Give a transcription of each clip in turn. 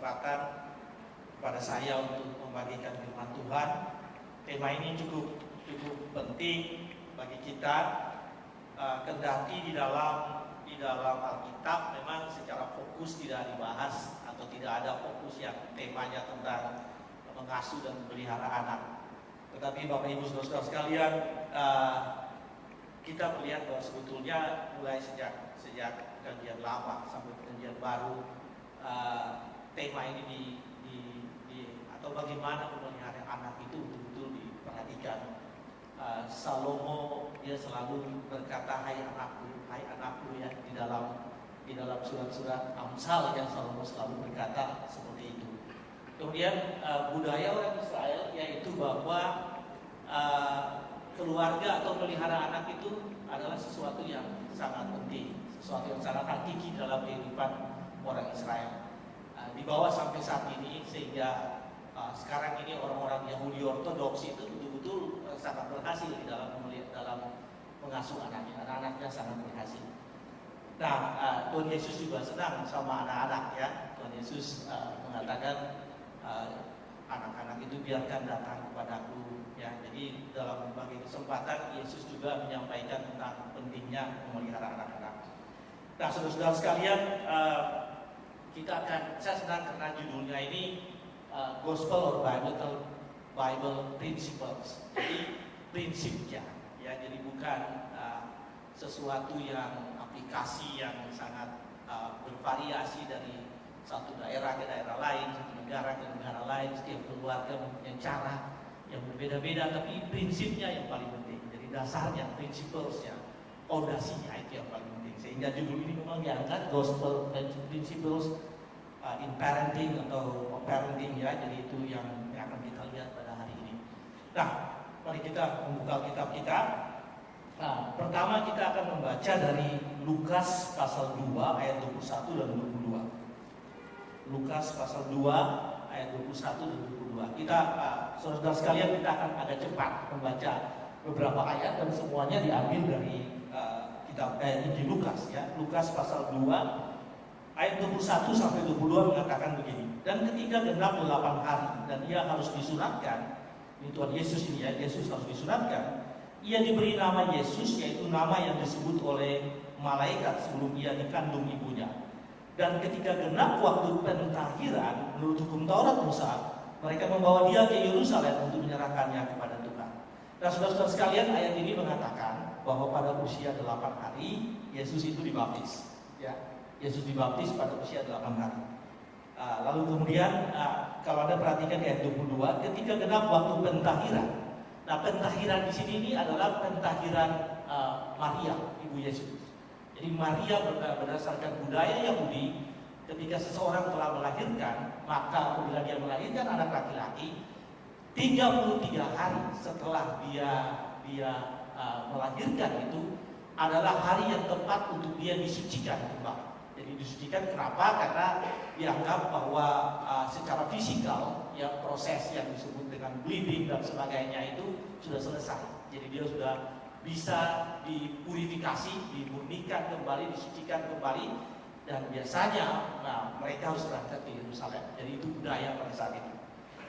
kesempatan kepada saya untuk membagikan firman Tuhan. Tema ini cukup penting bagi kita, kendati di dalam Alkitab memang secara fokus tidak dibahas atau tidak ada fokus yang temanya tentang mengasuh dan memelihara anak. Tetapi Bapak Ibu Saudara sekalian, kita melihat bahwa sebetulnya mulai sejak perjanjian lama sampai perjanjian baru, tema ini atau bagaimana memelihara anak itu betul-betul diperhatikan. Salomo dia selalu berkata, hai anakku ya, di dalam surat-surat Amsal yang Salomo selalu berkata seperti itu. Kemudian budaya orang Israel yaitu bahwa keluarga atau melihara anak itu adalah sesuatu yang sangat penting, sesuatu yang sangat hakiki dalam kehidupan orang Israel. Dibawa sampai saat ini sehingga sekarang ini orang-orang Yahudi Ortodoks itu betul-betul sangat berhasil di dalam mengasuh anak-anaknya sangat berhasil. Nah, Tuhan Yesus juga senang sama anak-anak ya. Tuhan Yesus mengatakan anak-anak itu biarkan datang kepadaku ya. Jadi dalam berbagai kesempatan Yesus juga menyampaikan tentang pentingnya memelihara anak-anak. Nah, saudara-saudara sekalian, saya senang karena judulnya ini Gospel or Bible Principles. Jadi prinsipnya ya, jadi bukan sesuatu yang aplikasi yang sangat bervariasi dari satu daerah ke daerah lain, satu negara ke negara lain, setiap keluarga mempunyai cara yang berbeda-beda, tapi prinsipnya yang paling penting. Jadi dasarnya, principlesnya, fondasinya itu yang paling penting. Sehingga judul ini memang diangkat Gospel Principles in Parenting atau Parenting ya. Jadi itu yang akan kita lihat pada hari ini. Nah, mari kita membuka kitab kita. Nah, pertama kita akan membaca dari Lukas pasal 2 ayat 21 dan 22. Lukas pasal 2 ayat 21 dan 22. Kita saudara sekalian, kita akan agak cepat membaca beberapa ayat dan semuanya diambil dari kitab Injil Lukas ya. Lukas pasal 2 ayat 21 sampai 22 mengatakan begini. Dan ketika genap 8 hari dan ia harus disunatkan, ini Tuhan Yesus ini ya, Yesus harus disunatkan. Ia diberi nama Yesus, yaitu nama yang disebut oleh malaikat sebelum ia dikandung ibunya. Dan ketika genap waktu pentahiran menurut hukum Taurat Musa, mereka membawa dia ke Yerusalem untuk menyerahkannya kepada Tuhan. Nah, saudara-saudara sekalian, ayat ini mengatakan bahwa pada usia 8 hari Yesus itu dibaptis. Ya, Yesus dibaptis pada usia 8 hari. Lalu kemudian kalau Anda perhatikan ayat 22, ketika genap waktu pentahiran. Nah, pentahiran di sini ini adalah pentahiran Maria, ibu Yesus. Jadi Maria berdasarkan budaya Yahudi, ketika seseorang telah melahirkan, maka apabila dia melahirkan anak laki-laki, 33 hari setelah dia melahirkan itu adalah hari yang tepat untuk dia disucikan kembali. Jadi disucikan kenapa? Karena dianggap bahwa secara fisikal ya, proses yang disebut dengan bleeding dan sebagainya itu sudah selesai. Jadi dia sudah bisa dipurifikasi, dimurnikan kembali, disucikan kembali. Dan biasanya mereka harus berangkat ke Yerusalem. Jadi itu budaya pada saat itu.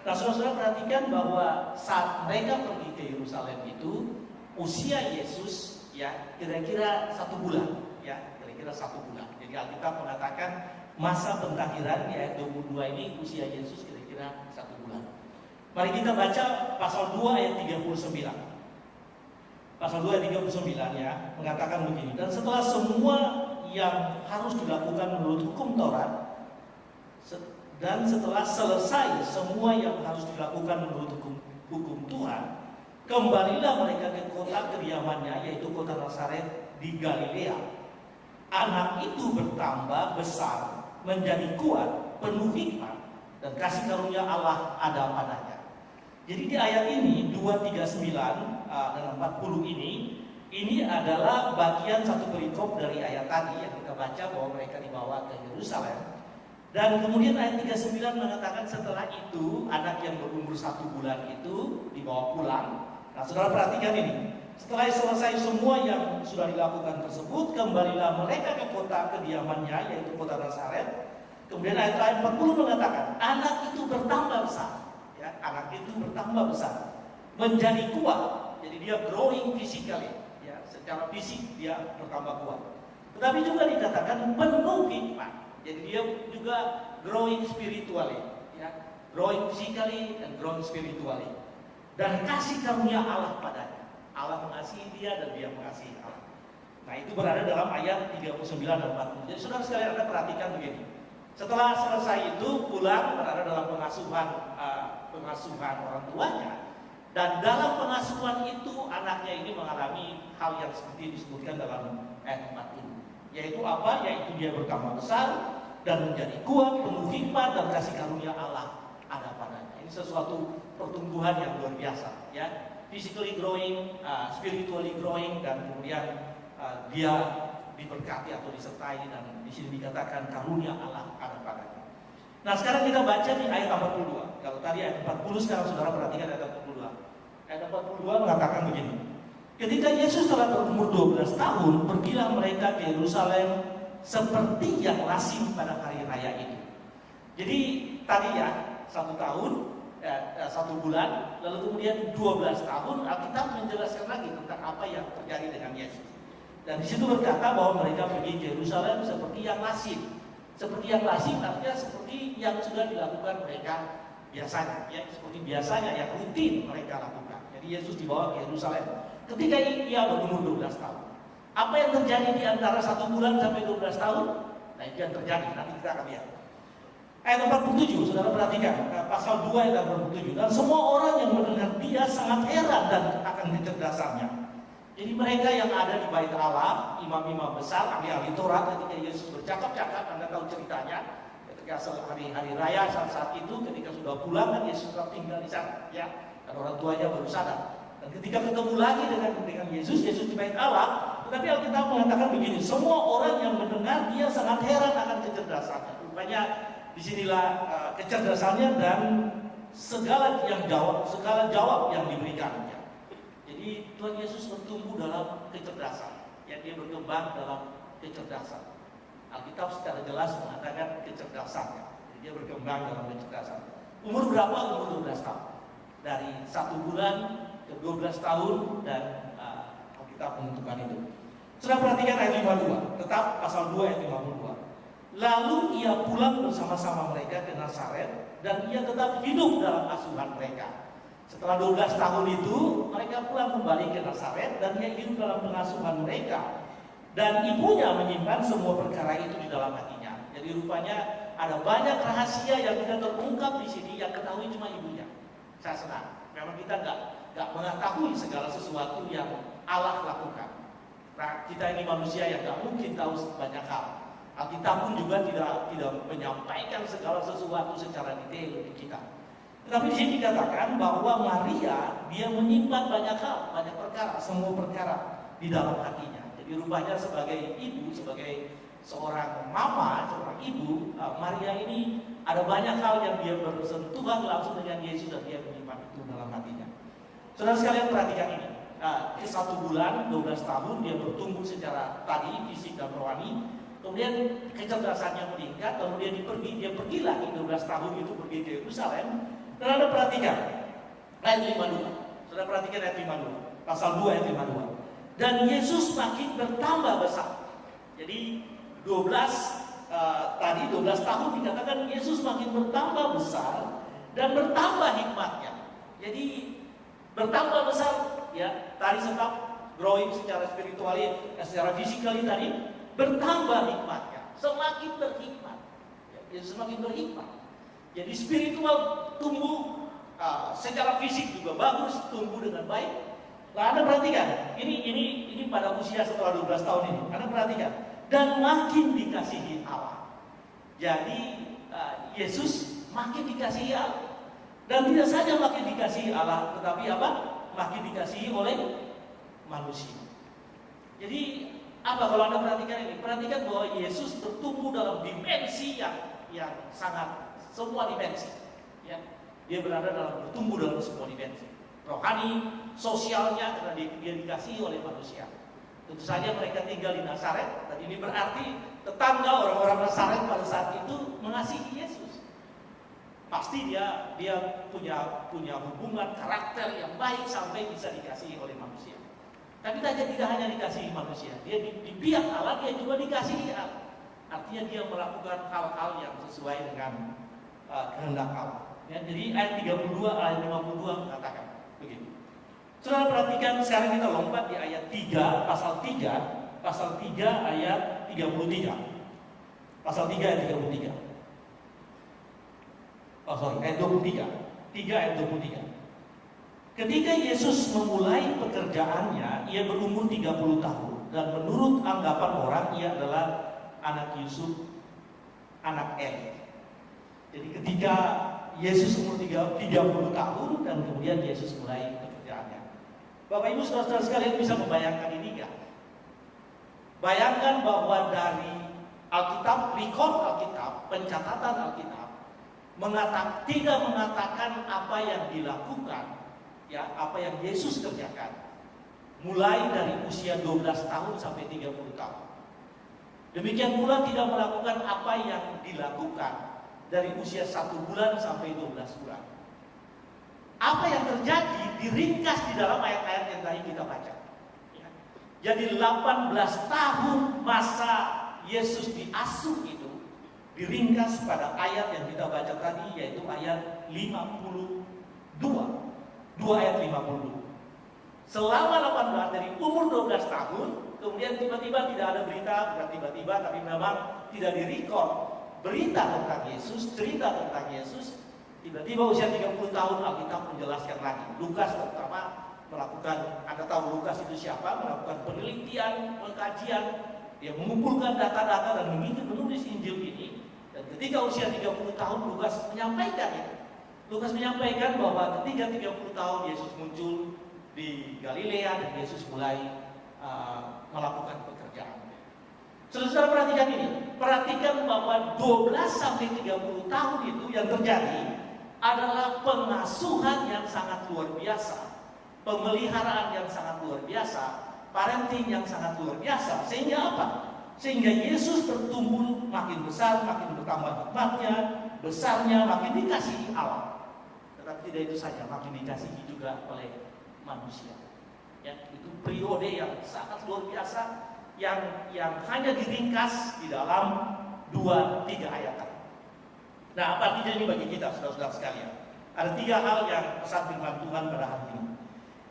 Nah, saudara-saudara perhatikan bahwa saat mereka pergi ke Yerusalem itu usia Yesus ya kira-kira 1 bulan ya, kira-kira 1 bulan. Jadi Alkitab mengatakan masa pentahiran di ayat 22 ini usia Yesus kira-kira 1 bulan. Mari kita baca pasal 2 ayat 39. Pasal 2 ayat 39 ya mengatakan begini. Dan setelah semua yang harus dilakukan menurut hukum Taurat, dan setelah selesai semua yang harus dilakukan menurut hukum Tuhan, kembalilah mereka ke kota kediamannya, yaitu kota Nazaret di Galilea. Anak itu bertambah besar, menjadi kuat, penuh hikmat, dan kasih karunia Allah ada padanya. Jadi di ayat ini 239 dan 40 ini adalah bagian satu perikop dari ayat tadi yang kita baca bahwa mereka dibawa ke Yerusalem. Dan kemudian ayat 39 mengatakan setelah itu anak yang berumur 1 bulan itu dibawa pulang. Nah, saudara perhatikan ini. Setelah selesai semua yang sudah dilakukan tersebut, kembalilah mereka ke kota kediamannya, yaitu kota Nazaret. Kemudian ayat 40 mengatakan, anak itu bertambah besar, ya, anak itu bertambah besar, menjadi kuat. Jadi dia growing physically, ya, secara fisik dia bertambah kuat. Tetapi juga dikatakan penuh hikmat. Jadi dia juga growing spiritually, ya, growing physically dan growing spiritually. Dan kasih karunia Allah padanya. Allah mengasihi dia dan dia mengasihi Allah. Nah, itu berada dalam ayat 39 dan 40. Jadi saudara sekalian, Anda perhatikan begini. Setelah selesai itu pulang berada dalam pengasuhan orang tuanya, dan dalam pengasuhan itu anaknya ini mengalami hal yang seperti disebutkan dalam ayat 4 ini. Yaitu apa? Yaitu dia bertambah besar dan menjadi kuat, penuh hikmat dan kasih karunia Allah ada padanya. Ini sesuatu pertumbuhan yang luar biasa, ya. Physically growing, spiritually growing, dan kemudian dia diberkati atau disertai, dan di sini dikatakan karunia Allah ada padanya. Nah, sekarang kita baca di ayat 42. Kalau tadi ayat 40, sekarang saudara perhatikan ayat 42. Ayat 42 mengatakan begini. Ketika Yesus telah berumur 12 tahun, pergilah mereka ke Yerusalem seperti yang lazim pada hari raya itu. Jadi tadi ya 1 tahun, 1 bulan, lalu kemudian 12 tahun. Alkitab menjelaskan lagi tentang apa yang terjadi dengan Yesus. Dan di situ berkata bahwa mereka pergi ke Yerusalem seperti yang lazim. Seperti yang lazim artinya seperti yang sudah dilakukan mereka biasanya, ya, seperti biasanya yang rutin mereka lakukan. Jadi Yesus dibawa ke Yerusalem ketika ia berumur 12 tahun. Apa yang terjadi di antara 1 bulan sampai 12 tahun? Nah, itu yang terjadi, nanti kita akan lihat. Ayat 47, saudara perhatikan, pasal 2 ayat 47. Dan semua orang yang mendengar dia sangat heran dan akan kecerdasannya. Jadi mereka yang ada di Bait Allah, imam-imam besar, ahli-ahli Taurat, ketika Yesus bercakap-cakap, Anda tahu ceritanya, ketika hari raya saat itu, ketika sudah pulang kan Yesus tetap tinggal di sana, ya, dan orang tuanya baru sadar. Dan ketika ketemu lagi dengan Yesus di Bait Allah, tetapi Alkitab mengatakan begini, semua orang yang mendengar dia sangat heran akan kecerdasannya. Rupanya disinilah kecerdasannya dan segala jawab yang diberikannya. Jadi Tuhan Yesus bertumbuh dalam kecerdasan, ya, dia berkembang dalam kecerdasan. Alkitab secara jelas mengatakan kecerdasannya. Jadi dia berkembang dalam kecerdasan. Umur berapa? Umur 12 tahun. Dari 1 bulan ke 12 tahun, dan Alkitab menentukan itu. Sudah perhatikan ayat 52, tetap pasal 2 ayat 52. Lalu ia pulang bersama-sama mereka ke Nazaret, dan ia tetap hidup dalam asuhan mereka. Setelah 12 tahun itu, mereka pulang kembali ke Nazaret, dan ia hidup dalam pengasuhan mereka. Dan ibunya menyimpan semua perkara itu di dalam hatinya. Jadi rupanya ada banyak rahasia yang tidak terungkap di sini, yang ketahui cuma ibunya. Saya senang. Memang kita nggak mengetahui segala sesuatu yang Allah lakukan. Nah, kita ini manusia yang nggak mungkin tahu banyak hal. Alkitab pun juga tidak menyampaikan segala sesuatu secara detail bagi kita. Tetapi di sini dikatakan bahwa Maria dia menyimpan banyak hal, banyak perkara, semua perkara di dalam hatinya. Jadi rupanya sebagai ibu, sebagai seorang mama, seorang ibu, Maria ini ada banyak hal yang dia bersentuhan langsung dengan Yesus, dan dia menyimpan itu dalam hatinya. Saudara sekalian perhatikan ini. 1 bulan, 12 tahun dia bertumbuh secara tadi fisik dan rohani. Kemudian kecerdasannya meningkat, kemudian dia pergi lagi 12 tahun itu pergi ke Yerusalem. Dan Anda perhatikan ayat 52. Sudah perhatikan ayat 52. Pasal 2 ayat 52. Dan Yesus makin bertambah besar. Jadi 12 tahun dikatakan Yesus makin bertambah besar dan bertambah hikmatnya. Jadi bertambah besar, ya, tadi tetap growing secara spiritual, secara fisikali tadi, bertambah hikmatnya, semakin berhikmat. Yesus semakin berhikmat. Jadi spiritual tumbuh, secara fisik juga bagus, tumbuh dengan baik. Nah, Anda perhatikan, ini pada usia setelah 12 tahun ini, Anda perhatikan, dan makin dikasihi Allah. Jadi Yesus makin dikasihi Allah, dan tidak saja makin dikasihi Allah, tetapi apa? Makin dikasihi oleh manusia. Jadi apa kalau Anda perhatikan ini? Perhatikan bahwa Yesus bertumbuh dalam dimensi yang sangat, semua dimensi, ya. Dia bertumbuh dalam semua dimensi. Rohani, sosialnya, karena dia dikasihi oleh manusia. Tentu saja mereka tinggal di Nazaret, dan ini berarti tetangga orang-orang Nazaret pada saat itu mengasihi Yesus. Pasti dia punya hubungan karakter yang baik sampai bisa dikasihi oleh manusia. Tapi tidak hanya dikasihi manusia, dia di pihak Allah dia juga dikasihi Allah. Artinya dia melakukan hal-hal yang sesuai dengan kehendak Allah. Ya, jadi ayat 32, ayat 52 mengatakan begitu. Saudara perhatikan, sekarang kita lompat di ayat 3, pasal 3 ayat 33. Pasal 3 ayat 33. Ayat 23. 3 ayat 23. Ketika Yesus memulai pekerjaannya, ia berumur 30 tahun dan menurut anggapan orang ia adalah anak Yusuf, anak Eli. Jadi ketika Yesus umur 30 tahun dan kemudian Yesus mulai pekerjaannya. Bapak Ibu saudara-saudara sekalian bisa membayangkan ini enggak? Bayangkan bahwa dari Alkitab, record Alkitab, pencatatan Alkitab tidak mengatakan apa yang dilakukan, ya, apa yang Yesus kerjakan mulai dari usia 12 tahun sampai 30 tahun. Demikian pula tidak melakukan apa yang dilakukan dari usia 1 bulan sampai 12 bulan. Apa yang terjadi diringkas di dalam ayat-ayat yang tadi kita baca. Ya. Jadi 18 tahun masa Yesus diasuh itu diringkas pada ayat yang kita baca tadi, yaitu ayat 52. 2 ayat 52. Selama 18 dari umur 12 tahun, kemudian tiba-tiba tidak ada berita, bukan tiba-tiba tapi memang tidak direkod berita tentang Yesus, cerita tentang Yesus. Tiba-tiba usia 30 tahun Alkitab menjelaskan lagi. Lukas terutama melakukan, Anda tahu Lukas itu siapa? Melakukan penelitian, pengkajian, dia mengumpulkan data-data dan menulis Injil ini. Dan ketika usia 30 tahun Lukas menyampaikan itu. Lukas menyampaikan bahwa ketika 30 tahun Yesus muncul di Galilea dan Yesus mulai melakukan pekerjaan. Saudara perhatikan ini, perhatikan bahwa 12 sampai 30 tahun itu yang terjadi adalah pengasuhan yang sangat luar biasa, pemeliharaan yang sangat luar biasa, parenting yang sangat luar biasa. Sehingga apa? Sehingga Yesus bertumbuh makin besar, makin bertambah hikmatnya, besarnya, makin dikasihi Allah. Tetapi tidak itu saja, makin dikasihi juga oleh manusia. Ya, itu periode yang sangat luar biasa yang hanya diringkas di dalam 2-3 ayat. Nah, apa artinya ini bagi kita, saudara-saudara sekalian? Ada 3 hal yang pesan firman Tuhan pada hari ini.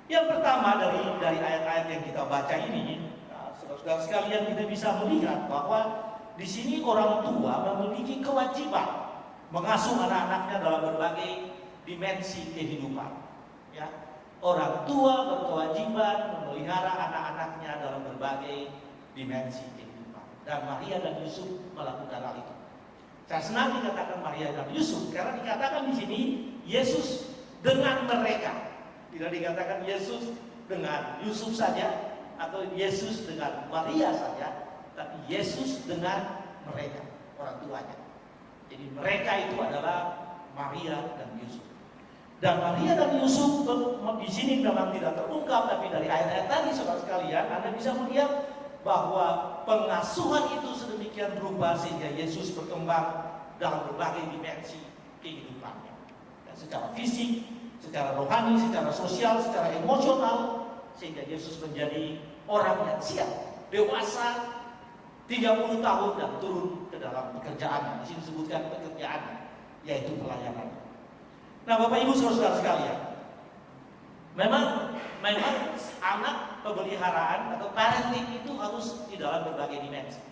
Yang pertama dari ayat-ayat yang kita baca ini, saudara-saudara sekalian, kita bisa melihat bahwa di sini orang tua memiliki kewajiban mengasuh anak-anaknya dalam berbagai dimensi kehidupan. Ya, orang tua berkewajiban memelihara anak-anaknya dalam berbagai dimensi kehidupan. Dan Maria dan Yusuf melakukan hal itu. Saya senang dikatakan Maria dan Yusuf karena dikatakan di sini Yesus dengan mereka. Tidak dikatakan Yesus dengan Yusuf saja atau Yesus dengan Maria saja, tapi Yesus dengan mereka, orang tuanya. Jadi mereka itu adalah Maria dan Yusuf. Dan Maria dan Yusuf di sini memang tidak terungkap, tapi dari ayat-ayat tadi saudara sekalian Anda bisa melihat bahwa pengasuhan itu sedemikian rupa sehingga Yesus berkembang dalam berbagai dimensi kehidupannya. Dan secara fisik, secara rohani, secara sosial, secara emosional, sehingga Yesus menjadi orang yang siap, dewasa, 30 tahun dan turun ke dalam pekerjaannya. Di sini disebutkan pekerjaannya, yaitu pelayanan. Nah, Bapak Ibu saudara sekalian, memang anak pemeliharaan atau parenting itu harus di dalam berbagai dimensi.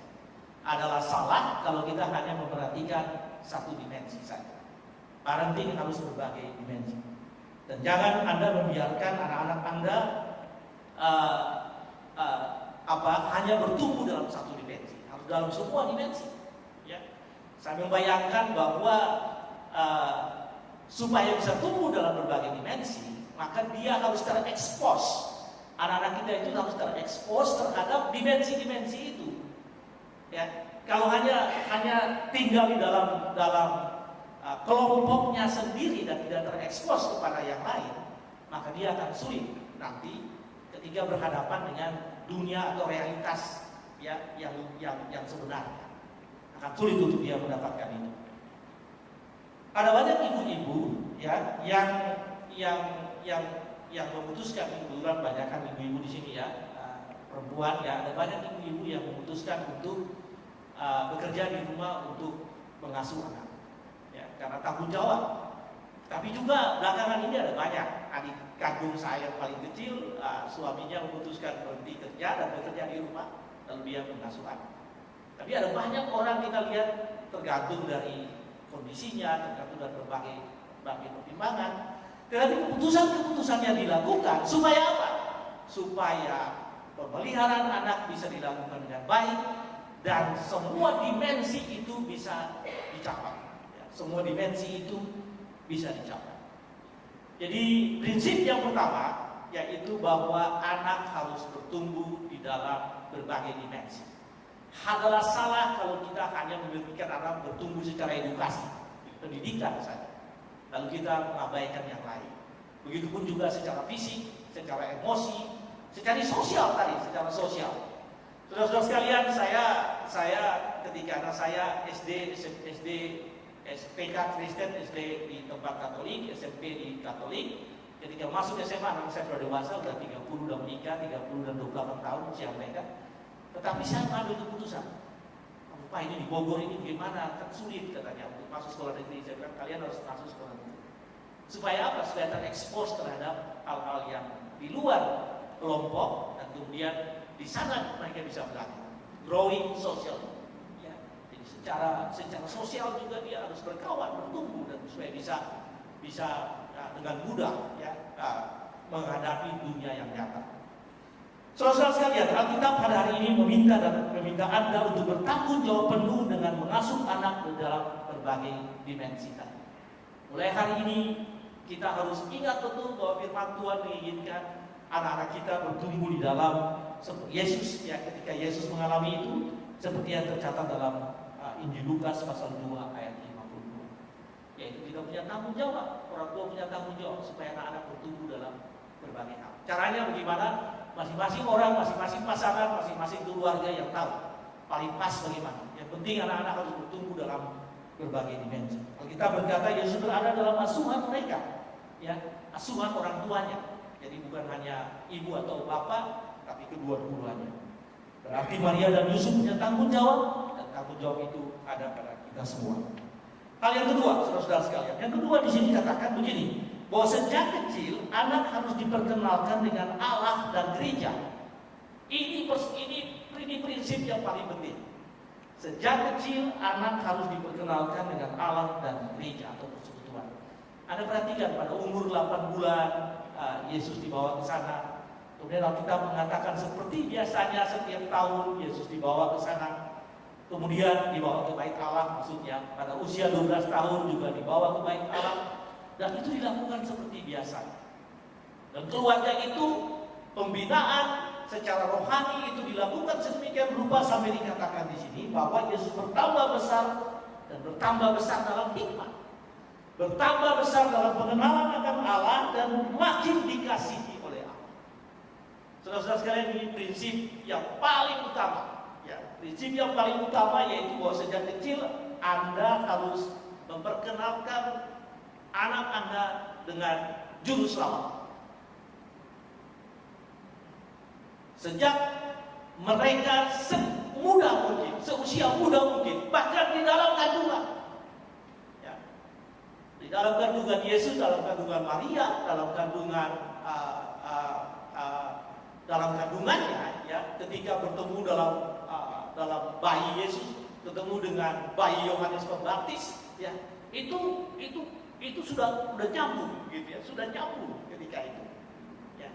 Adalah salah kalau kita hanya memperhatikan satu dimensi saja. Parenting harus berbagai dimensi. Dan jangan Anda membiarkan anak-anak Anda hanya bertumbuh dalam satu dimensi, harus dalam semua dimensi. Ya. Saya membayangkan bahwa supaya bisa tumbuh dalam berbagai dimensi, maka dia harus terekspos. Anak-anak kita itu harus terekspos terhadap dimensi-dimensi itu. Ya, kalau hanya tinggal di dalam kelompoknya sendiri dan tidak terekspos kepada yang lain, maka dia akan sulit nanti ketika berhadapan dengan dunia atau realitas ya yang sebenarnya. Akan sulit untuk dia mendapatkan itu. Ada banyak ibu-ibu ya yang memutuskan, kebetulan banyak kan ibu-ibu di sini ya, perempuan ya, ada banyak ibu-ibu yang memutuskan untuk bekerja di rumah untuk mengasuh anak ya, karena tanggung jawab. Tapi juga belakangan ini ada banyak adik kandung saya yang paling kecil, suaminya memutuskan berhenti kerja dan bekerja di rumah, lalu dia mengasuh anak. Tapi ada banyak orang kita lihat, tergantung dari kondisinya, tergantung dari berbagai pertimbangan. Tetapi keputusan-keputusan yang dilakukan supaya apa? Supaya pemeliharaan anak bisa dilakukan dengan baik dan semua dimensi itu bisa dicapai. Ya, semua dimensi itu bisa dicapai. Jadi prinsip yang pertama yaitu bahwa anak harus bertumbuh di dalam berbagai dimensi. Adalah salah kalau kita hanya memikirkan anak bertumbuh secara edukasi, pendidikan saja, lalu kita mengabaikan yang lain. Begitupun juga secara fisik, secara emosi, secara sosial tadi, secara sosial. Saudara-saudara sekalian, saya ketika anak saya SD, SPK Kristen, SD di tempat Katolik, SMP di Katolik. Ketika masuk SMA, anak saya sudah dewasa, sudah 30, sudah menikah, 30 dan 28 tahun usia mereka. Tetapi saya mengambil keputusan, Pak ini di Bogor ini gimana? Kan sulit katanya untuk masuk sekolah negeri. Saya bilang kalian harus masuk sekolah negeri. Supaya apa? Supaya terekspos terhadap hal-hal yang di luar kelompok dan kemudian di sana mereka bisa belajar. Growing social. Ya. Jadi secara sosial juga dia harus berkawan, bertumbuh dan supaya bisa dengan mudah ya menghadapi dunia yang nyata. Saudara-saudara sekalian, Alkitab pada hari ini meminta Anda untuk bertanggung jawab penuh dengan mengasuh anak dalam berbagai dimensi tadi. Mulai hari ini kita harus ingat betul bahwa firman Tuhan menginginkan anak-anak kita bertumbuh di dalam Yesus ya, ketika Yesus mengalami itu seperti yang tercatat dalam Injil Lukas pasal 2 ayat 52. Yaitu kita punya tanggung jawab, orang tua punya tanggung jawab supaya anak-anak bertumbuh dalam berbagai hal. Caranya bagaimana? Masing-masing orang, masing-masing pasangan, masing-masing keluarga yang tahu paling pas bagaimana. Yang penting anak-anak harus bertumbuh dalam berbagai dimensi. Kalau kita berkata Yesus berada dalam asuhan mereka, ya, asuhan orang tuanya. Jadi bukan hanya ibu atau bapak, tapi kedua-duanya. Berarti Maria dan Yusuf punya tanggung jawab, dan tanggung jawab itu ada pada kita semua. Hal yang kedua, saudara-saudara sekalian, yang kedua di sini katakan begini, bahwa sejak kecil anak harus diperkenalkan dengan Allah dan gereja. Ini prinsip yang paling penting. Sejak kecil anak harus diperkenalkan dengan Allah dan gereja atau persekutuan. Anda perhatikan pada umur 8 bulan Yesus dibawa ke sana. Kemudian Alkitab mengatakan seperti biasanya setiap tahun Yesus dibawa ke sana. Kemudian dibawa ke bait Allah, maksudnya pada usia 12 tahun juga dibawa ke bait Allah. Dan itu dilakukan seperti biasa. Dan keluarga itu pembinaan secara rohani itu dilakukan sedemikian rupa sampai dikatakan di sini bahwa Yesus bertambah besar dan bertambah besar dalam hikmat, bertambah besar dalam pengenalan akan Allah dan makin dikasihi oleh Allah. Saudara-saudara sekalian, ini prinsip yang paling utama. Ya, prinsip yang paling utama yaitu bahwa sejak kecil Anda harus memperkenalkan anak Anda dengan juru selamat. Sejak mereka semuda mungkin, seusia muda mungkin, bahkan di dalam kandungan. Ya. Di dalam kandungan Yesus, dalam kandungan Maria, dalam kandungannya, ya, ketika bertemu dalam bayi Yesus, ketemu dengan bayi Yohanes Pembaptis, ya, itu sudah nyambung gitu ya, sudah nyambung ketika itu ya.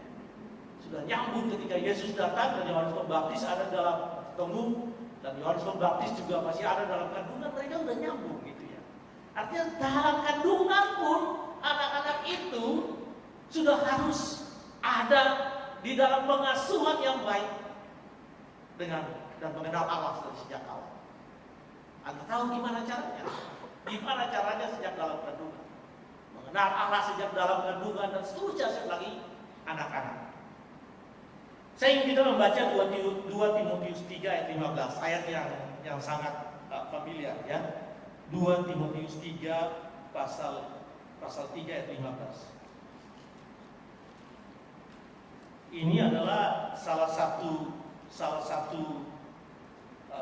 Sudah nyambung ketika Yesus datang dan Yohanes Pembaptis ada dalam ketemu, dan Yohanes Pembaptis juga masih ada dalam kandungan, mereka sudah nyambung gitu ya. Artinya dalam kandungan pun anak-anak itu sudah harus ada di dalam pengasuhan yang baik dengan dan mengenal Allah sejak awal. Anda tahu gimana caranya? Gimana caranya sejak dalam kandungan? Mengenal Allah sejak dalam kandungan dan seterusnya lagi anak-anak. Saya ingin kita membaca 2 Timotius 3 ayat 15, ayat yang sangat familiar ya. 2 Timotius 3 pasal 3 ayat 15. Ini adalah salah satu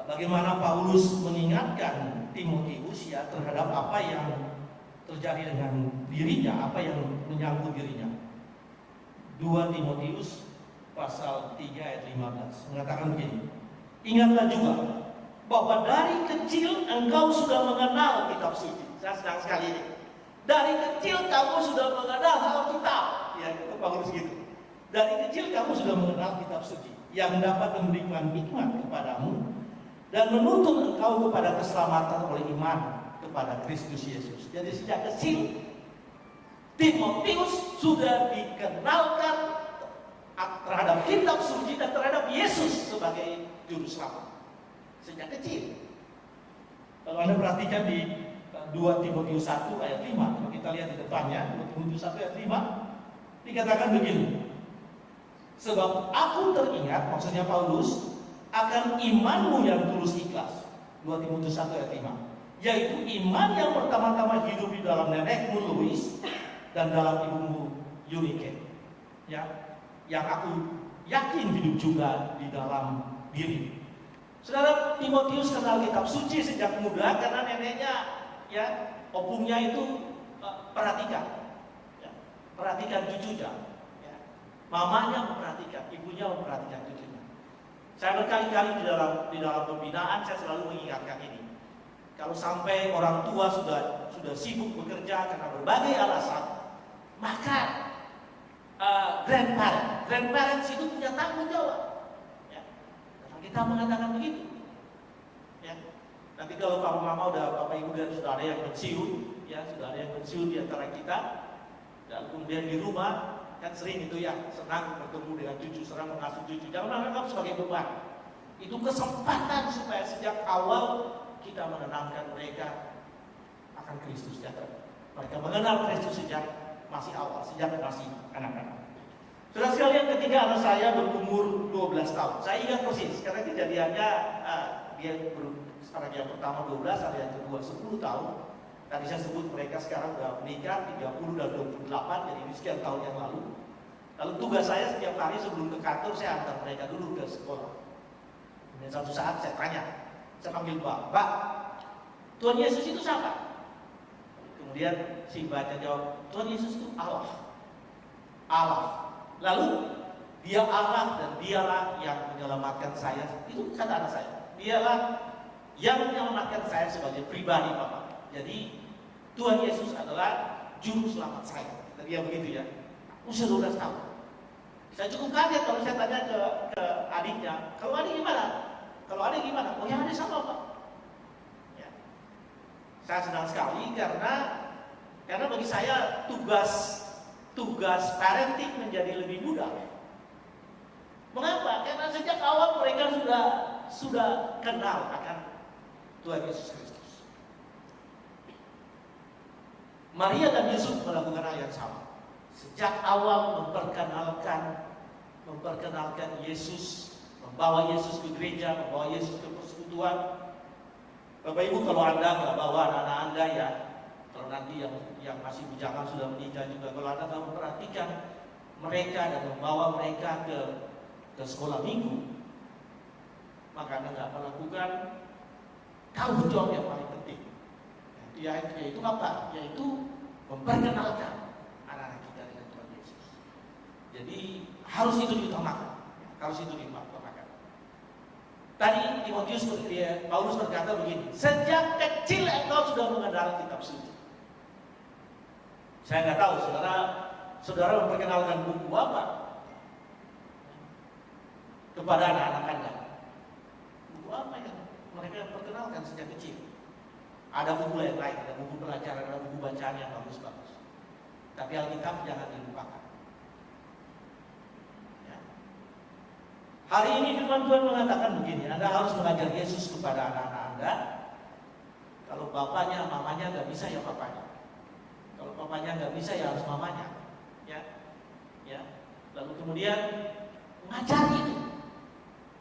bagaimana Paulus mengingatkan Timotius ya terhadap apa yang terjadi dengan dirinya, apa yang menyangkut dirinya. 2 Timotius pasal 3 ayat 15 mengatakan begini. Ingatlah juga bahwa dari kecil engkau sudah mengenal kitab suci. Saya senang sekali ini. Dari kecil kamu sudah mengenal Alkitab. Ya, itu Paulus gitu. Dari kecil kamu sudah mengenal kitab suci yang dapat memberikan hikmat kepadamu dan menuntun engkau kepada keselamatan oleh iman kepada Kristus Yesus. Jadi sejak kecil Timotius sudah dikenalkan terhadap kitab suci dan terhadap Yesus sebagai juru selamat sejak kecil. Kalau Anda perhatikan di 2 Timotius 1 ayat 5, kalau kita lihat di depannya 2 Timotius 1 ayat 5 dikatakan begini. Sebab aku teringat, maksudnya Paulus, akan imanmu yang tulus ikhlas. 2 Timotius 1 ayat 5, yaitu iman yang pertama-tama hidup di dalam nenekmu Lois dan dalam ibumu Eunike, ya, yang aku yakin hidup juga di dalam diri. Saudara, Timotius kenal kitab suci sejak muda karena neneknya, ya, opungnya itu perhatikan, ya, perhatikan cucunya, ya. Mamanya memperhatikan, ibunya memperhatikan cucunya. Saya berkali-kali di dalam pembinaan saya selalu mengingatkan ini. Kalau sampai orang tua sudah sibuk bekerja karena berbagai alasan, maka grandparents itu punya tanggung jawab. Ya. Karena kita mengatakan begitu. Ya. Nanti kalau papa mama bapak ibu dan sudah ada yang pensiun, ya sudah ada yang pensiun di antara kita, dan kemudian di rumah kan sering itu ya senang bertemu dengan cucu, senang mengasuh cucu. Jangan anggap sebagai beban. Itu kesempatan supaya sejak awal kita menenangkan mereka akan Kristus sejahtera. Mereka mengenal Kristus sejak masih awal, sejak masih anak-anak. Saudara sekalian, ketika anak saya berumur 12 tahun, saya ingat persis karena kejadiannya dia anak yang pertama 12, anak yang kedua 10 tahun. Tadi saya sebut mereka sekarang sudah menikah 30 dan 28, jadi ini sekian tahun yang lalu. Lalu tugas saya setiap hari sebelum ke kantor saya antar mereka dulu ke sekolah. Dan suatu saat saya tanya, saya panggil Pak, Tuhan Yesus itu siapa? Kemudian si mbaknya jawab, Tuhan Yesus itu Allah. Lalu dia Allah dan dialah yang menyelamatkan saya. Itu kata anak saya. Dialah yang menyelamatkan saya sebagai pribadi, Bapak. Jadi Tuhan Yesus adalah juru selamat saya. Tadi dia begitu ya. Usia 12 tahun. Saya cukup kaget kalau saya tanya ke adiknya, kalau adik gimana? Oh ya, adik sama, Pak. Ya. Saya senang sekali karena bagi saya tugas parenting menjadi lebih mudah. Mengapa? Karena sejak awal mereka sudah kenal akan Tuhan Yesus Kristus. Maria dan Yusuf melakukan hal yang sama. Sejak awal memperkenalkan Yesus, membawa Yesus ke gereja, membawa Yesus ke persekutuan. Bapak Ibu, kalau Anda nggak bawa anak-anak Anda ya, kalau nanti yang masih bujangan sudah menikah juga, kalau Anda nggak memperhatikan mereka dan membawa mereka ke sekolah minggu, maka Anda nggak melakukan tanggung jawab yang paling penting. Yaitu apa? Yaitu memperkenalkan anak-anak kita dengan Tuhan Yesus. Jadi harus itu diutamakan. Tadi Paulus berkata begini, sejak kecil engkau sudah mengenal kitab suci. Saya nggak tahu saudara memperkenalkan buku apa kepada anak-anak Anda. Buku apa yang mereka perkenalkan sejak kecil? Ada buku yang lain, ada buku pelajaran, ada buku bacaan yang bagus-bagus. Tapi Alkitab jangan dilupakan. Ya. Hari ini firman Tuhan mengatakan begini, Anda harus mengajar Yesus kepada anak-anak Anda. Kalau bapaknya, mamanya nggak bisa ya bapaknya. Kalau papanya nggak bisa ya harus mamanya. Ya. Lalu kemudian mengajari itu.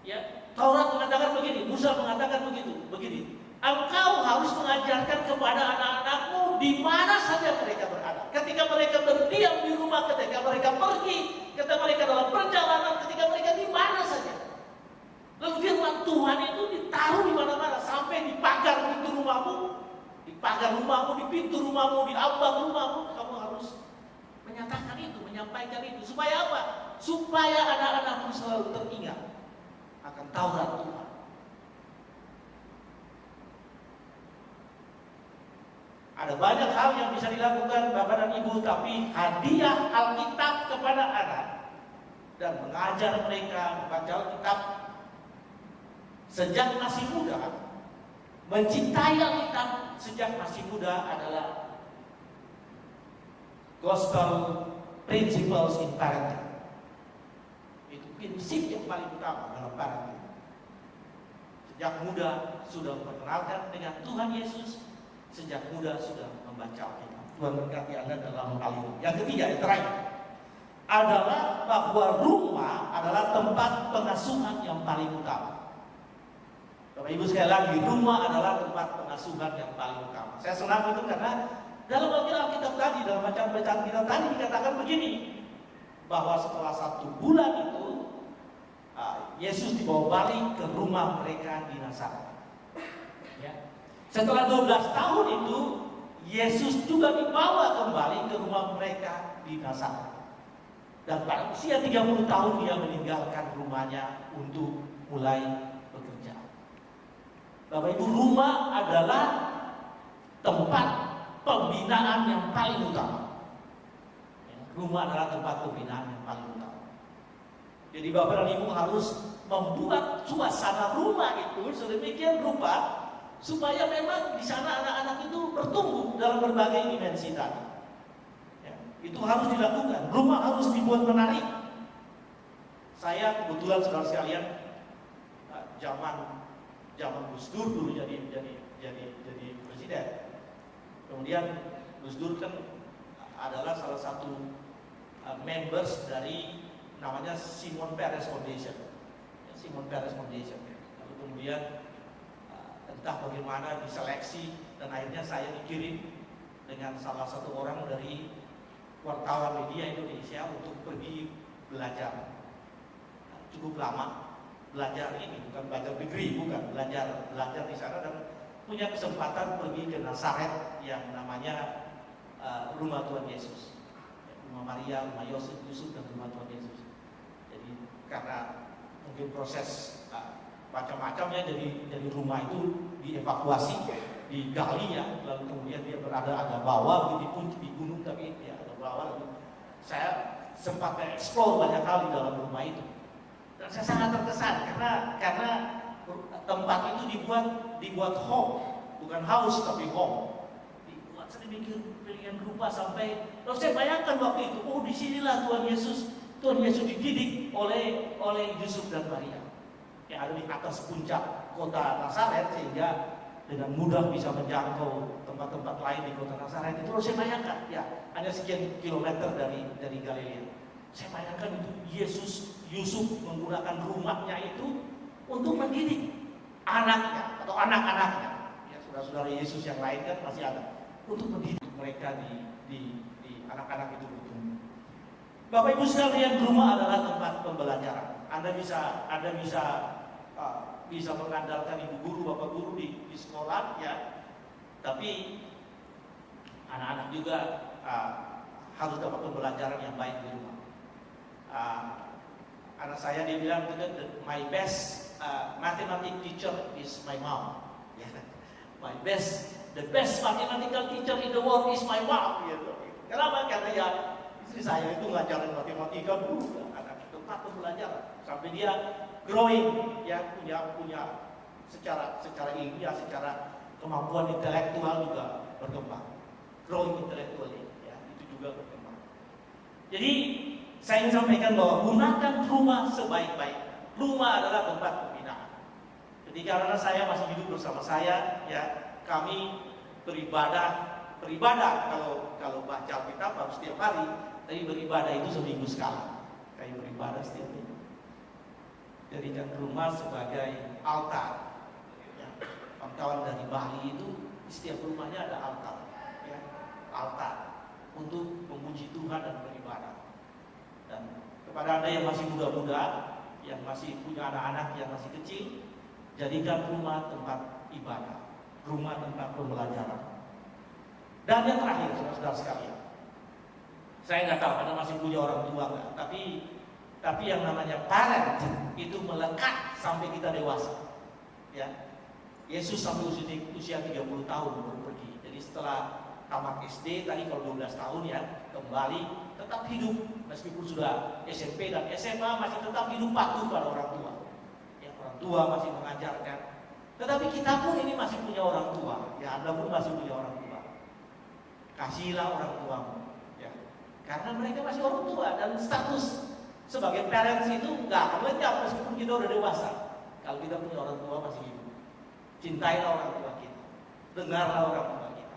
Ya, Taurat mengatakan begini, Musa mengatakan begini. Engkau harus mengajarkan kepada anak-anakmu di mana saja mereka berada. Ketika mereka berdiam di rumah, ketika mereka pergi, ketika mereka dalam perjalanan, ketika mereka di mana saja. Lalu firman Tuhan itu ditaruh di mana-mana, sampai di pagar pintu rumahmu, di pintu rumahmu, di ambang rumahmu. Kamu harus menyatakan itu, menyampaikan itu. Supaya apa? Supaya anak-anakmu selalu teringat akan Taurat Tuhan. Ada banyak hal yang bisa dilakukan Bapak dan Ibu, tapi hadiah Alkitab kepada anak dan mengajar mereka membaca Alkitab sejak masih muda, mencintai Alkitab sejak masih muda adalah gospel principles in parenting. Itu prinsip yang paling utama dalam parenting. Sejak muda sudah memperkenalkan dengan Tuhan Yesus, sejak muda sudah membaca Alkitab. Tuhan berkati Anda dalam hal ini. Yang ketiga, yang terakhir adalah bahwa rumah adalah tempat pengasuhan yang paling utama. Bapak Ibu sekali lagi, rumah adalah tempat pengasuhan yang paling utama. Saya senang itu karena dalam Alkitab tadi, dalam bacaan kita tadi dikatakan begini, bahwa setelah 1 bulan itu Yesus dibawa balik ke rumah mereka di Nazaret. Ya. Setelah 12 tahun itu, Yesus juga dibawa kembali ke rumah mereka di Nazaret. Dan pada usia 30 tahun dia meninggalkan rumahnya untuk mulai bekerja. Bapak Ibu, rumah adalah tempat pembinaan yang paling utama. Rumah adalah tempat pembinaan yang paling utama. Jadi Bapak dan Ibu harus membuat suasana rumah itu sedemikian rupa supaya memang di sana anak-anak itu bertumbuh dalam berbagai dimensi tadi. Ya, itu harus dilakukan. Rumah harus dibuat menarik. Saya kebetulan saudara sekalian zaman Gus Dur dulu jadi presiden. Kemudian Gus Dur kan adalah salah satu members dari namanya Shimon Peres Foundation. Shimon Peres Foundation. Lalu kemudian entah bagaimana diseleksi dan akhirnya saya dikirim dengan salah satu orang dari wartawan media Indonesia untuk pergi belajar. Cukup lama belajar ini, bukan belajar degree, bukan belajar di sana, dan punya kesempatan pergi ke Nazaret yang namanya rumah Tuhan Yesus, rumah Maria, rumah Yusuf dan rumah Tuhan Yesus. Jadi karena mungkin proses macam-macamnya, jadi rumah itu dievakuasi, digali ya, lalu kemudian dia berada agak bawah di gunung, tapi ya agak bawah. Saya sempat mengeksplor banyak hal di dalam rumah itu, dan saya sangat terkesan karena tempat itu dibuat home, bukan house tapi home, dibuat sedemikian rupa sampai, lalu saya bayangkan waktu itu, oh disinilah Tuhan Yesus dididik oleh Yusuf dan Maria yang ada di atas puncak kota Nazaret, sehingga dengan mudah bisa menjangkau tempat-tempat lain di kota Nazaret itu. Saya bayangkan, ya hanya sekian kilometer dari Galilea. Saya bayangkan itu Yusuf menggunakan rumahnya itu untuk mendidik anaknya atau anak-anaknya. Ya, saudara-saudara Yesus yang lain kan masih ada, untuk mendidik mereka di anak-anak itu bertumbuh. Bapak Ibu sekalian, rumah adalah tempat pembelajaran. Anda bisa mengandalkan ibu guru, bapak guru di sekolah, ya. Tapi anak-anak juga harus dapat pembelajaran yang baik di rumah. Anak saya dia bilang, my best mathematics teacher is my mom. Yeah. The best mathematical teacher in the world is my mom. Gitu. Kenapa? Karena ya istri saya itu ngajarin matematika dulu, anak tempat pembelajaran sampai dia growing, ya punya secara ilmiah, secara kemampuan intelektual juga berkembang, growing intellectually, ya itu juga berkembang. Jadi saya ingin sampaikan bahwa gunakan rumah sebaik-baiknya. Rumah adalah tempat pembinaan. Ketika anak saya masih hidup bersama saya, ya kami beribadah. Kalau baca Alkitab harus setiap hari, tapi beribadah itu seminggu sekali. Kami beribadah setiap minggu. jadikan rumah sebagai altar. Ya, kawan-kawan dari Bali itu di setiap rumahnya ada altar, ya, altar untuk memuji Tuhan dan beribadah. Dan kepada Anda yang masih muda-muda, yang masih punya anak-anak yang masih kecil, jadikan rumah tempat ibadah, rumah tempat pembelajaran. Dan yang terakhir, saudara-saudara sekalian, saya nggak tahu Anda masih punya orang tua nggak, tapi yang namanya parent itu melekat sampai kita dewasa. Ya, Yesus sampai usia 30 tahun baru pergi. Jadi setelah tamat SD tadi kalau 12 tahun ya kembali tetap hidup meskipun sudah SMP dan SMA masih tetap hidup patuh pada orang tua. Ya, orang tua masih mengajarkan. Tetapi kita pun ini masih punya orang tua. Ya, Anda pun masih punya orang tua. Kasihlah orang tuamu. Ya, karena mereka masih orang tua dan status sebagai parents itu nggak akan lenyap meskipun kita udah dewasa. Kalau kita punya orang tua masih hidup, cintailah orang tua kita, dengarlah orang tua kita.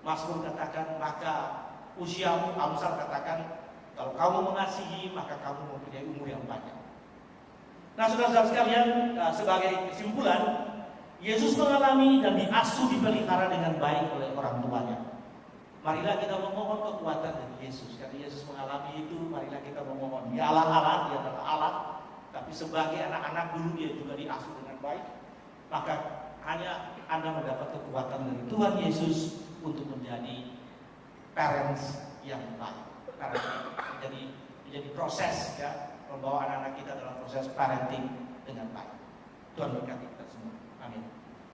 Mazmur katakan maka usiamu, Amsal katakan kalau kamu mengasihi maka kamu mempunyai umur yang panjang. Nah, saudara-saudara sekalian, sebagai kesimpulan, Yesus mengalami dan diasuh dipelihara dengan baik oleh orang tuanya. Marilah kita memohon kekuatan dari Yesus. Karena Yesus mengalami itu, marilah kita memohon. Dia Allah, dia adalah Allah. Tapi sebagai anak-anak dulu dia juga diasuh dengan baik. Maka hanya Anda mendapat kekuatan dari Tuhan Yesus untuk menjadi parents yang baik. Menjadi proses ya, membawa anak-anak kita dalam proses parenting dengan baik. Tuhan berkati kita semua. Amin.